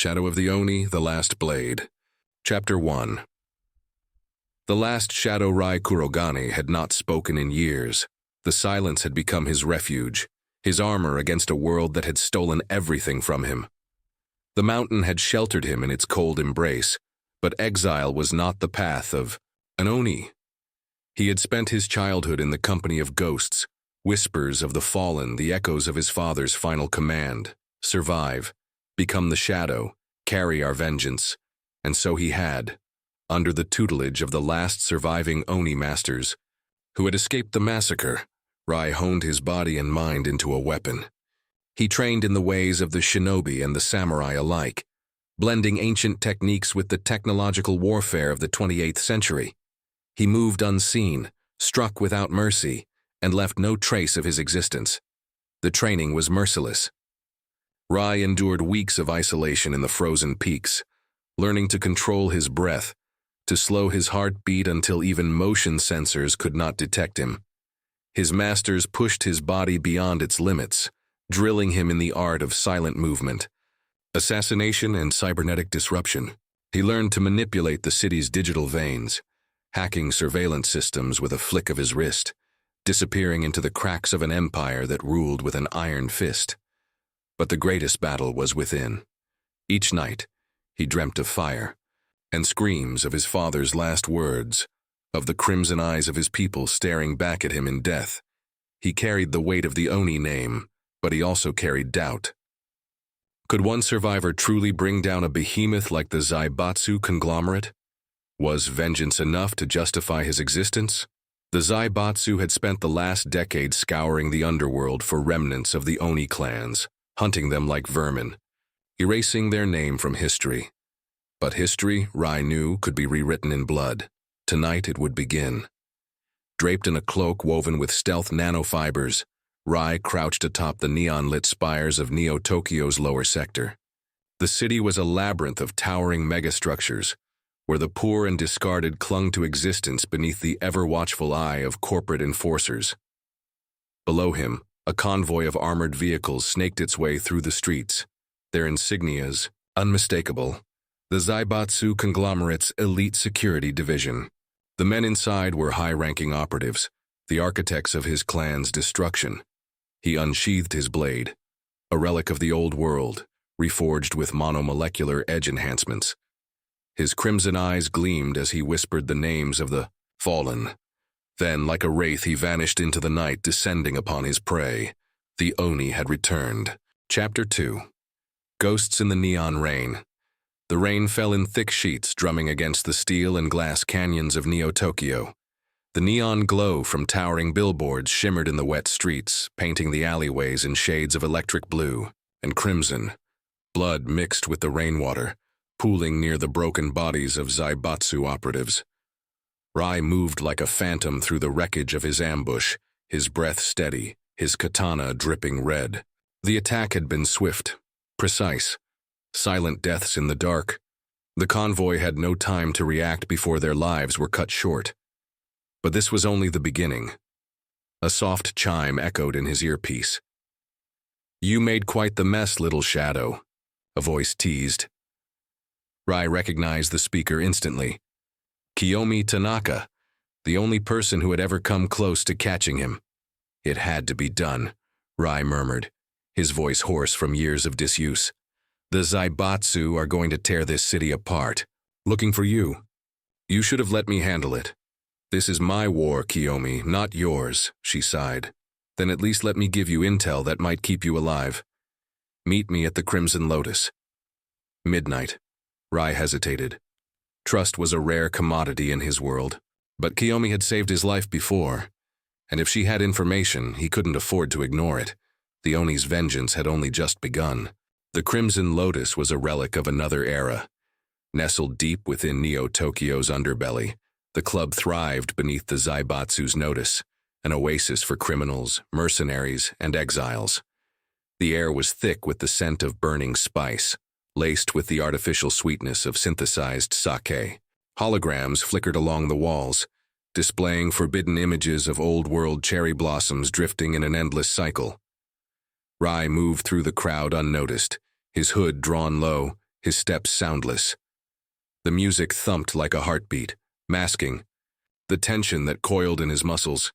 Shadow of the Oni, The Last Blade. Chapter 1. The last shadow Rai Kurogane had not spoken in years. The silence had become his refuge, his armor against a world that had stolen everything from him. The mountain had sheltered him in its cold embrace, but exile was not the path of an Oni. He had spent his childhood in the company of ghosts, whispers of the fallen, the echoes of his father's final command: survive, become the shadow, carry our vengeance. And so he had, under the tutelage of the last surviving Oni masters, who had escaped the massacre. Rai honed his body and mind into a weapon. He trained in the ways of the shinobi and the samurai alike, blending ancient techniques with the technological warfare of the 28th century. He moved unseen, struck without mercy, and left no trace of his existence. The training was merciless. Rai endured weeks of isolation in the frozen peaks, learning to control his breath, to slow his heartbeat until even motion sensors could not detect him. His masters pushed his body beyond its limits, drilling him in the art of silent movement, assassination and cybernetic disruption. He learned to manipulate the city's digital veins, hacking surveillance systems with a flick of his wrist, disappearing into the cracks of an empire that ruled with an iron fist. But the greatest battle was within. Each night, he dreamt of fire, and screams of his father's last words, of the crimson eyes of his people staring back at him in death. He carried the weight of the Oni name, but he also carried doubt. Could one survivor truly bring down a behemoth like the Zaibatsu Conglomerate? Was vengeance enough to justify his existence? The Zaibatsu had spent the last decade scouring the underworld for remnants of the Oni clans, hunting them like vermin, erasing their name from history. But history, Rai knew, could be rewritten in blood. Tonight it would begin. Draped in a cloak woven with stealth nanofibers, Rai crouched atop the neon-lit spires of Neo-Tokyo's lower sector. The city was a labyrinth of towering megastructures, where the poor and discarded clung to existence beneath the ever-watchful eye of corporate enforcers. Below him, a convoy of armored vehicles snaked its way through the streets, their insignias unmistakable. The Zaibatsu Conglomerate's elite security division. The men inside were high-ranking operatives, the architects of his clan's destruction. He unsheathed his blade, a relic of the old world, reforged with monomolecular edge enhancements. His crimson eyes gleamed as he whispered the names of the fallen. Then, like a wraith, he vanished into the night, descending upon his prey. The Oni had returned. Chapter 2. Ghosts in the Neon Rain. The rain fell in thick sheets, drumming against the steel and glass canyons of Neo-Tokyo. The neon glow from towering billboards shimmered in the wet streets, painting the alleyways in shades of electric blue and crimson. Blood mixed with the rainwater, pooling near the broken bodies of Zaibatsu operatives. Rai moved like a phantom through the wreckage of his ambush, his breath steady, his katana dripping red. The attack had been swift, precise. Silent deaths in the dark. The convoy had no time to react before their lives were cut short. But this was only the beginning. A soft chime echoed in his earpiece. "You made quite the mess, little shadow," a voice teased. Rai recognized the speaker instantly. Kiyomi Tanaka, the only person who had ever come close to catching him. It had to be done, Rai murmured, his voice hoarse from years of disuse. The Zaibatsu are going to tear this city apart. Looking for you. You should have let me handle it. This is my war, Kiyomi, not yours, she sighed. Then at least let me give you intel that might keep you alive. Meet me at the Crimson Lotus. Midnight. Rai hesitated. Trust was a rare commodity in his world, but Kiyomi had saved his life before, and if she had information, he couldn't afford to ignore it. The Oni's vengeance had only just begun. The Crimson Lotus was a relic of another era. Nestled deep within Neo-Tokyo's underbelly, the club thrived beneath the Zaibatsu's notice, an oasis for criminals, mercenaries, and exiles. The air was thick with the scent of burning spice, laced with the artificial sweetness of synthesized sake. Holograms flickered along the walls, displaying forbidden images of old-world cherry blossoms drifting in an endless cycle. Rai moved through the crowd unnoticed, his hood drawn low, his steps soundless. The music thumped like a heartbeat, masking the tension that coiled in his muscles.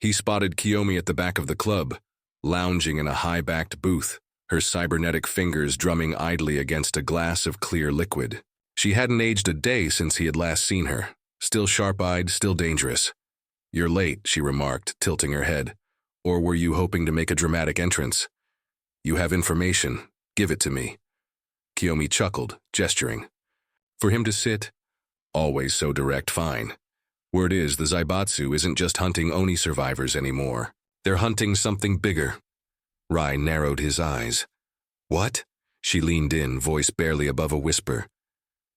He spotted Kiyomi at the back of the club, lounging in a high-backed booth, her cybernetic fingers drumming idly against a glass of clear liquid. She hadn't aged a day since he had last seen her, still sharp-eyed, still dangerous. "You're late," she remarked, tilting her head. "Or were you hoping to make a dramatic entrance?" "You have information. Give it to me." Kiyomi chuckled, gesturing. For him to sit, always so direct, fine. Word is, the Zaibatsu isn't just hunting Oni survivors anymore. They're hunting something bigger. Rai narrowed his eyes. "What?" She leaned in, voice barely above a whisper.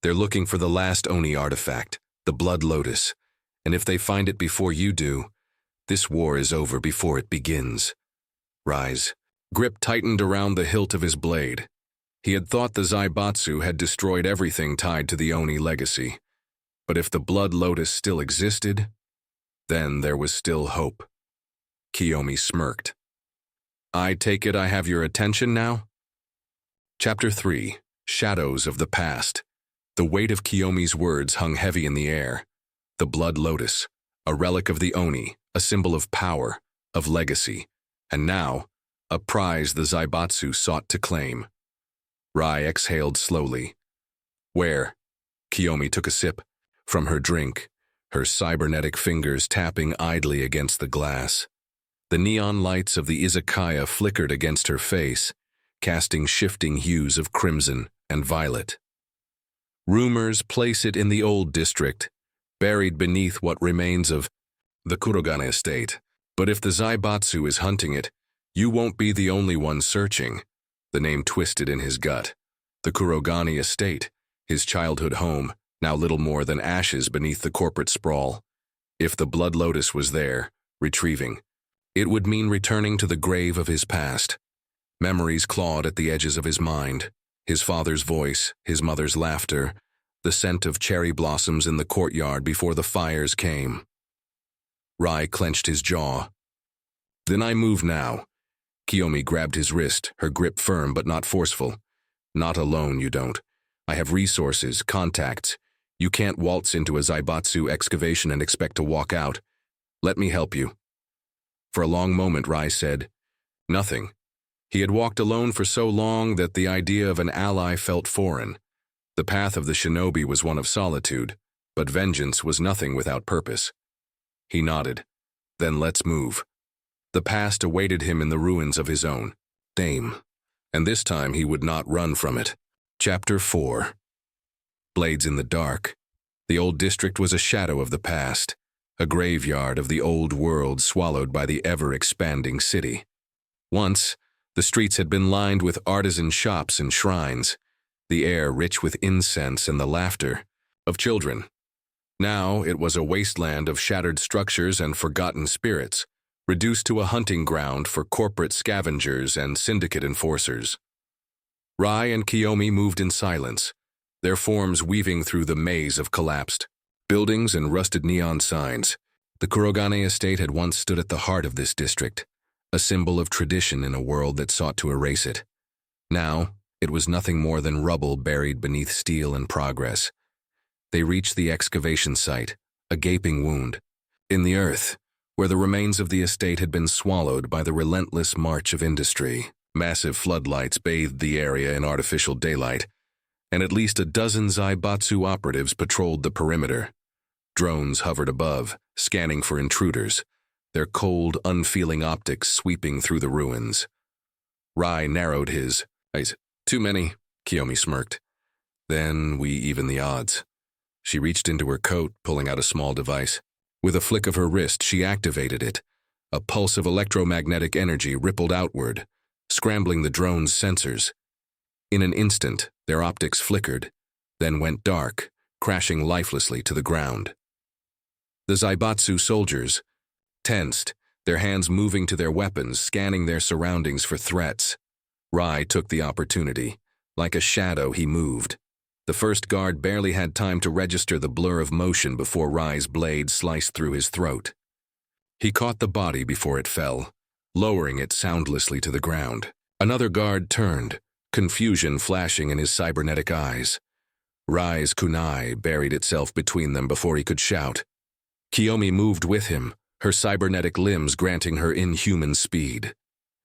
"They're looking for the last Oni artifact, the Blood Lotus, and if they find it before you do, this war is over before it begins." Rai's grip tightened around the hilt of his blade. He had thought the Zaibatsu had destroyed everything tied to the Oni legacy. But if the Blood Lotus still existed, then there was still hope. Kiyomi smirked. "I take it I have your attention now?" Chapter 3. Shadows of the Past. The weight of Kiyomi's words hung heavy in the air. The Blood Lotus, a relic of the Oni, a symbol of power, of legacy, and now, a prize the Zaibatsu sought to claim. Rai exhaled slowly. "Where?" Kiyomi took a sip from her drink, her cybernetic fingers tapping idly against the glass. The neon lights of the izakaya flickered against her face, casting shifting hues of crimson and violet. "Rumors place it in the old district, buried beneath what remains of the Kurogane estate. But if the Zaibatsu is hunting it, you won't be the only one searching." The name twisted in his gut. The Kurogane estate, his childhood home, now little more than ashes beneath the corporate sprawl. If the Blood Lotus was there, retrieving, it would mean returning to the grave of his past. Memories clawed at the edges of his mind. His father's voice, his mother's laughter, the scent of cherry blossoms in the courtyard before the fires came. Rai clenched his jaw. "Then I move now." Kiyomi grabbed his wrist, her grip firm but not forceful. "Not alone, you don't. I have resources, contacts. You can't waltz into a Zaibatsu excavation and expect to walk out. Let me help you." For a long moment, Rai said nothing. He had walked alone for so long that the idea of an ally felt foreign. The path of the shinobi was one of solitude, but vengeance was nothing without purpose. He nodded. "Then let's move." The past awaited him in the ruins of his own name, and this time he would not run from it. Chapter 4. Blades in the dark. The old district was a shadow of the past, a graveyard of the old world swallowed by the ever-expanding city. Once, the streets had been lined with artisan shops and shrines, the air rich with incense and the laughter of children. Now it was a wasteland of shattered structures and forgotten spirits, reduced to a hunting ground for corporate scavengers and syndicate enforcers. Rai and Kiyomi moved in silence, their forms weaving through the maze of collapsed buildings and rusted neon signs. The Kurogane estate had once stood at the heart of this district, a symbol of tradition in a world that sought to erase it. Now, it was nothing more than rubble buried beneath steel and progress. They reached the excavation site, a gaping wound in the earth, where the remains of the estate had been swallowed by the relentless march of industry. Massive floodlights bathed the area in artificial daylight, and at least a dozen Zaibatsu operatives patrolled the perimeter. Drones hovered above, scanning for intruders, their cold, unfeeling optics sweeping through the ruins. Rai narrowed his eyes. "Too many," Kiyomi smirked. "Then we even the odds." She reached into her coat, pulling out a small device. With a flick of her wrist, she activated it. A pulse of electromagnetic energy rippled outward, scrambling the drone's sensors. In an instant, their optics flickered, then went dark, crashing lifelessly to the ground. The Zaibatsu soldiers tensed, their hands moving to their weapons, scanning their surroundings for threats. Rai took the opportunity. Like a shadow, he moved. The first guard barely had time to register the blur of motion before Rai's blade sliced through his throat. He caught the body before it fell, lowering it soundlessly to the ground. Another guard turned, confusion flashing in his cybernetic eyes. Rai's kunai buried itself between them before he could shout. Kiyomi moved with him, her cybernetic limbs granting her inhuman speed.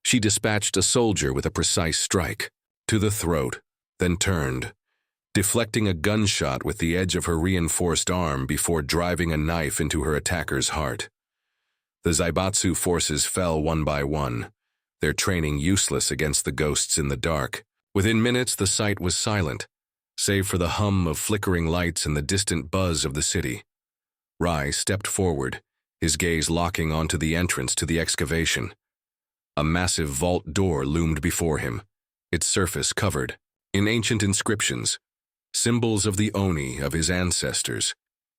She dispatched a soldier with a precise strike, to the throat, then turned, deflecting a gunshot with the edge of her reinforced arm before driving a knife into her attacker's heart. The Zaibatsu forces fell one by one, their training useless against the ghosts in the dark. Within minutes, the site was silent, save for the hum of flickering lights and the distant buzz of the city. Rai stepped forward, his gaze locking onto the entrance to the excavation. A massive vault door loomed before him, its surface covered in ancient inscriptions, symbols of the Oni of his ancestors.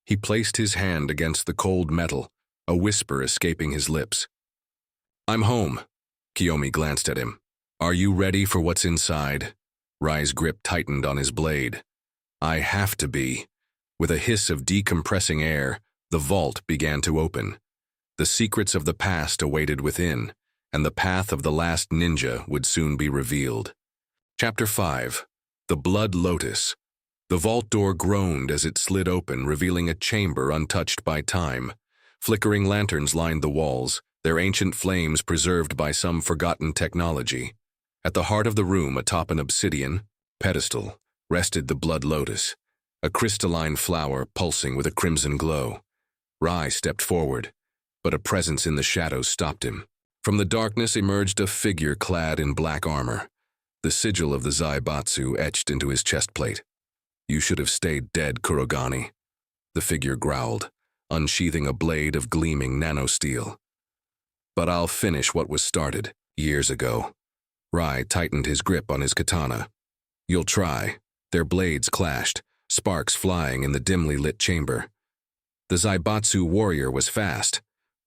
He placed his hand against the cold metal, a whisper escaping his lips. "I'm home." Kiyomi glanced at him. "Are you ready for what's inside?" Rai's grip tightened on his blade. "I have to be." With a hiss of decompressing air, the vault began to open. The secrets of the past awaited within, and the path of the last ninja would soon be revealed. Chapter 5. The Blood Lotus. The vault door groaned as it slid open, revealing a chamber untouched by time. Flickering lanterns lined the walls, their ancient flames preserved by some forgotten technology. At the heart of the room, atop an obsidian pedestal, rested the Blood Lotus, a crystalline flower pulsing with a crimson glow. Rai stepped forward, but a presence in the shadows stopped him. From the darkness emerged a figure clad in black armor, the sigil of the Zaibatsu etched into his chestplate. "You should have stayed dead, Kurogane," the figure growled, unsheathing a blade of gleaming nanosteel. "But I'll finish what was started years ago." Rai tightened his grip on his katana. "You'll try." Their blades clashed, sparks flying in the dimly lit chamber. The Zaibatsu warrior was fast,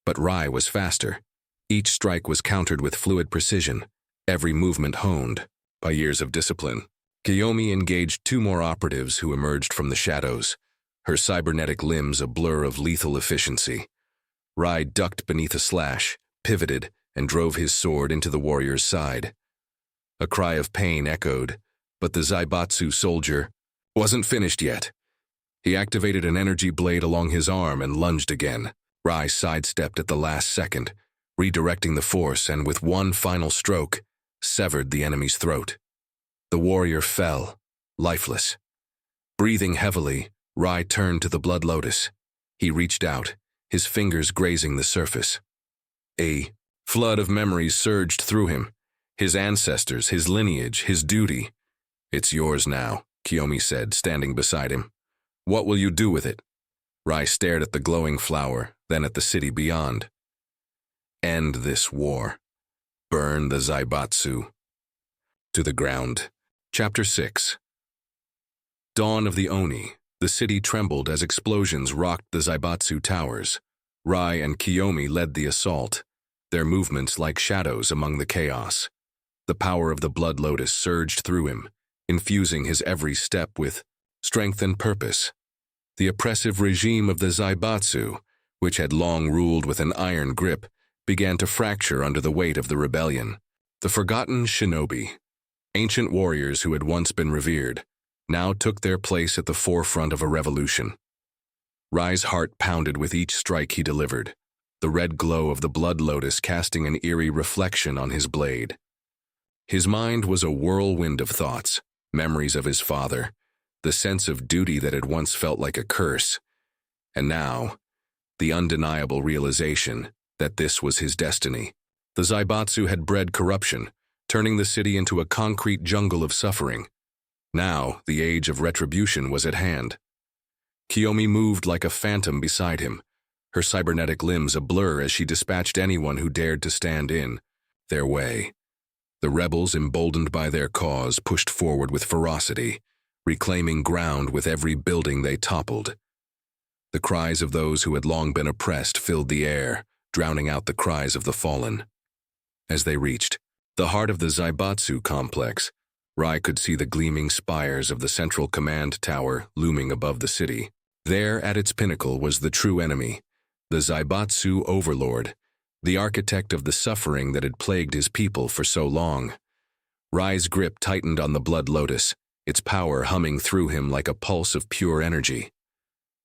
but Rai was faster. Each strike was countered with fluid precision, every movement honed by years of discipline. Kiyomi engaged two more operatives who emerged from the shadows, her cybernetic limbs a blur of lethal efficiency. Rai ducked beneath a slash, pivoted, and drove his sword into the warrior's side. A cry of pain echoed, but the Zaibatsu soldier wasn't finished yet. He activated an energy blade along his arm and lunged again. Rai sidestepped at the last second, redirecting the force, and with one final stroke, severed the enemy's throat. The warrior fell, lifeless. Breathing heavily, Rai turned to the Blood Lotus. He reached out, his fingers grazing the surface. A flood of memories surged through him. His ancestors, his lineage, his duty. "It's yours now," Kiyomi said, standing beside him. "What will you do with it?" Rai stared at the glowing flower, then at the city beyond. "End this war. Burn the Zaibatsu to the ground." Chapter 6. Dawn of the Oni. The city trembled as explosions rocked the Zaibatsu towers. Rai and Kiyomi led the assault, their movements like shadows among the chaos. The power of the Blood Lotus surged through him, infusing his every step with strength and purpose. The oppressive regime of the Zaibatsu, which had long ruled with an iron grip, began to fracture under the weight of the rebellion. The forgotten shinobi, ancient warriors who had once been revered, now took their place at the forefront of a revolution. Rai's heart pounded with each strike he delivered, the red glow of the Blood Lotus casting an eerie reflection on his blade. His mind was a whirlwind of thoughts, memories of his father, the sense of duty that had once felt like a curse, and now, the undeniable realization that this was his destiny. The Zaibatsu had bred corruption, turning the city into a concrete jungle of suffering. Now, the age of retribution was at hand. Kiyomi moved like a phantom beside him, her cybernetic limbs a blur as she dispatched anyone who dared to stand in their way. The rebels, emboldened by their cause, pushed forward with ferocity, reclaiming ground with every building they toppled. The cries of those who had long been oppressed filled the air, drowning out the cries of the fallen. As they reached the heart of the Zaibatsu complex, Rai could see the gleaming spires of the central command tower looming above the city. There, at its pinnacle, was the true enemy, the Zaibatsu overlord, the architect of the suffering that had plagued his people for so long. Rai's grip tightened on the blood lotus, its power humming through him like a pulse of pure energy.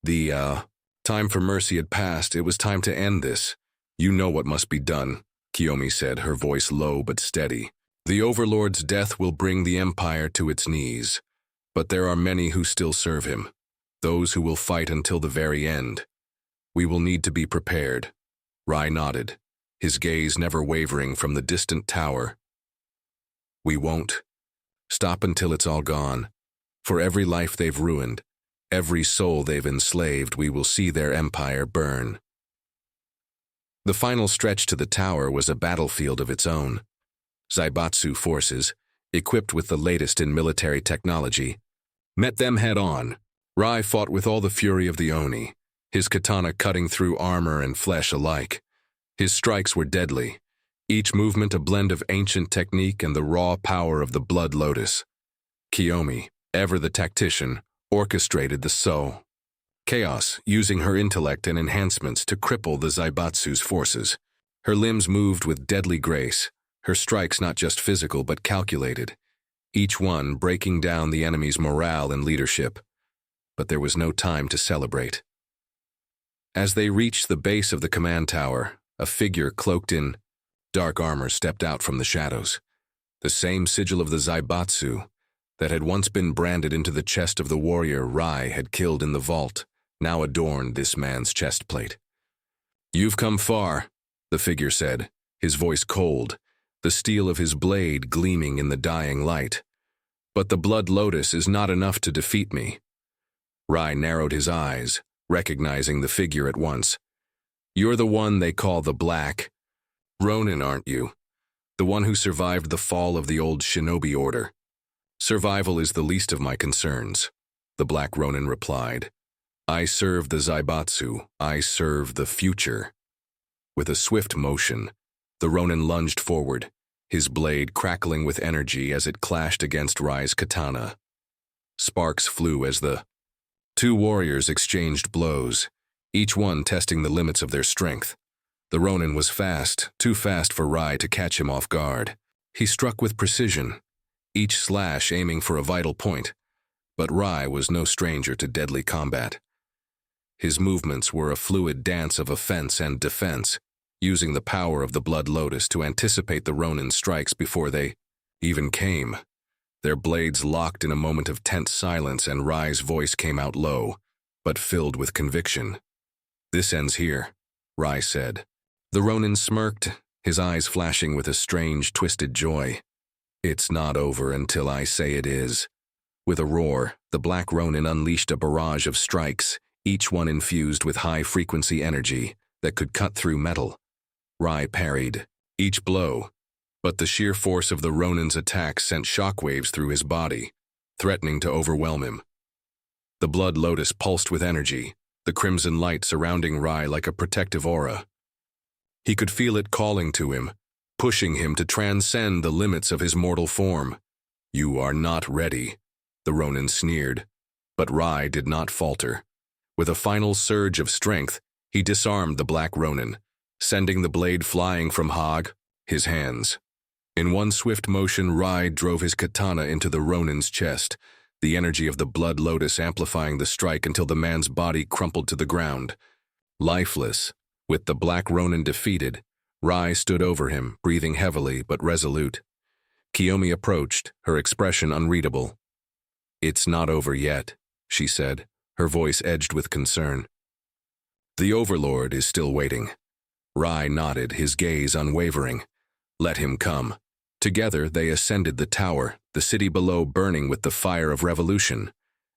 The time for mercy had passed. It was time to end this. You know what must be done, Kiyomi said, her voice low but steady. The Overlord's death will bring the Empire to its knees, but there are many who still serve him, those who will fight until the very end. We will need to be prepared. Rai nodded, his gaze never wavering from the distant tower. We won't stop until it's all gone. For every life they've ruined, every soul they've enslaved, we will see their empire burn. The final stretch to the tower was a battlefield of its own. Zaibatsu forces, equipped with the latest in military technology, met them head-on. Rai fought with all the fury of the Oni, his katana cutting through armor and flesh alike. His strikes were deadly, each movement a blend of ancient technique and the raw power of the blood lotus. Kiyomi, ever the tactician, orchestrated the chaos, using her intellect and enhancements to cripple the Zaibatsu's forces. Her limbs moved with deadly grace, her strikes not just physical but calculated, each one breaking down the enemy's morale and leadership. But there was no time to celebrate. As they reached the base of the command tower, a figure cloaked in dark armor stepped out from the shadows. The same sigil of the Zaibatsu that had once been branded into the chest of the warrior Rai had killed in the vault now adorned this man's chest plate. You've come far, the figure said, his voice cold, the steel of his blade gleaming in the dying light. But the blood lotus is not enough to defeat me. Rai narrowed his eyes, recognizing the figure at once. You're the one they call the Black Ronin, aren't you? The one who survived the fall of the old shinobi order. Survival is the least of my concerns, the Black Ronin replied. I serve the Zaibatsu. I serve the future. With a swift motion, the Ronin lunged forward, his blade crackling with energy as it clashed against Rai's katana. Sparks flew as the two warriors exchanged blows, each one testing the limits of their strength. The Ronin was fast, too fast for Rai to catch him off guard. He struck with precision, each slash aiming for a vital point, but Rai was no stranger to deadly combat. His movements were a fluid dance of offense and defense, using the power of the blood lotus to anticipate the Ronin's strikes before they even came. Their blades locked in a moment of tense silence, and Rai's voice came out low, but filled with conviction. This ends here, Rai said. The Ronin smirked, his eyes flashing with a strange, twisted joy. It's not over until I say it is. With a roar, the Black Ronin unleashed a barrage of strikes, each one infused with high-frequency energy that could cut through metal. Rai parried each blow, but the sheer force of the Ronin's attack sent shockwaves through his body, threatening to overwhelm him. The blood lotus pulsed with energy, the crimson light surrounding Rai like a protective aura. He could feel it calling to him, pushing him to transcend the limits of his mortal form. You are not ready, the Ronin sneered, but Rai did not falter. With a final surge of strength, he disarmed the Black Ronin, sending the blade flying from his hands. In one swift motion, Rai drove his katana into the Ronin's chest, the energy of the blood lotus amplifying the strike until the man's body crumpled to the ground. Lifeless, with the Black Ronin defeated, Rai stood over him, breathing heavily but resolute. Kiyomi approached, her expression unreadable. It's not over yet, she said, her voice edged with concern. The Overlord is still waiting. Rai nodded, his gaze unwavering. Let him come. Together they ascended the tower, the city below burning with the fire of revolution.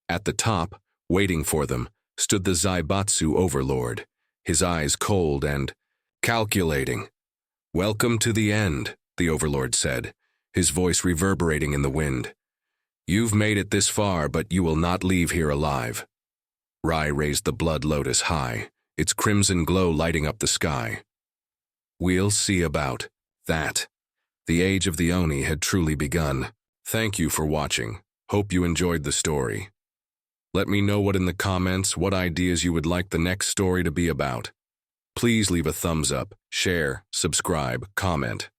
At the top, waiting for them, stood the Zaibatsu Overlord, his eyes cold and calculating. Welcome to the end, the Overlord said, his voice reverberating in the wind. You've made it this far, but you will not leave here alive. Rai raised the blood lotus high, its crimson glow lighting up the sky. We'll see about that. The age of the Oni had truly begun. Thank you for watching. Hope you enjoyed the story. Let me know in the comments what ideas you would like the next story to be about. Please leave a thumbs up, share, subscribe, comment.